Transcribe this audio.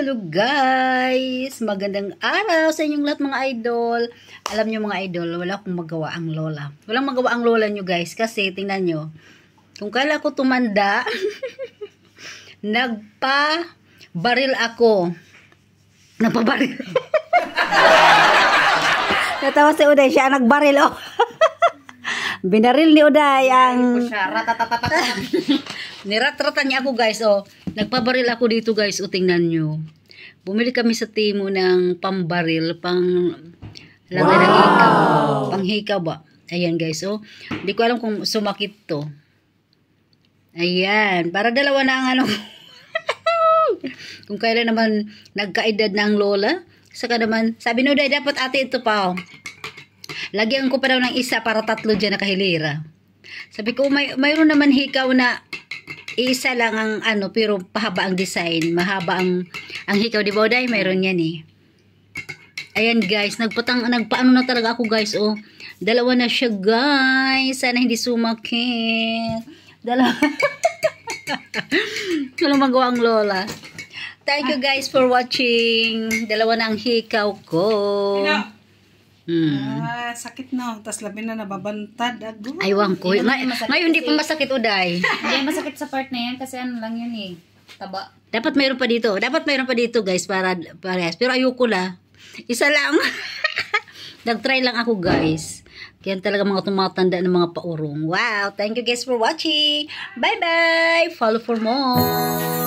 Hello guys! Magandang araw sa inyong lahat mga idol. Alam nyo mga idol, wala akong magawa ang lola. Walang magawa ang lola nyo guys kasi tingnan nyo. Kung kala ko tumanda, nagpa-baril ako. Nagpa-baril. Natawa si Uday, siya nagbaril oh. Binaril ni Uday ang... Nirat-ratan niya ako guys oh. Nagpabaril ako dito guys o tingnan nyo. Bumili kami sa Timo ng pambaril, pang lagay ng hikaw. Pang hikaw ba? Ayan guys oh. Hindi ko alam kung sumakit to. Ayan. Para dalawa na ang ano. Kung kailan naman nagkaedad na ang lola. Saka naman, sabi no day, dapat ate ito pa oh. Lagyan ko pa daw ng isa para tatlo dyan nakahilira. Sabi ko, mayroon naman hikaw na isa lang ang ano, pero pahaba ang design. Mahaba ang hikaw, di ba day? Mayroon yan eh. Ayan guys, nagpaano na talaga ako guys, oh. Dalawa na siya guys. Sana hindi sumakit. Dalawa. Walang magawa ang lola. Thank you guys for watching. Dalawa na ang hikaw ko. Sakit no. Tapos labi na nababantad. Aywan ko. Ngayon hindi pa masakit, Uday. Hindi masakit sa part na yan kasi ano lang yun eh. Taba. Dapat mayroon pa dito. Dapat mayroon pa dito guys para parehas. Pero ayoko na. Isa lang. Nag-try lang ako guys. Kaya talaga mga tumatanda ng mga paurong. Wow. Thank you guys for watching. Bye bye. Follow for more.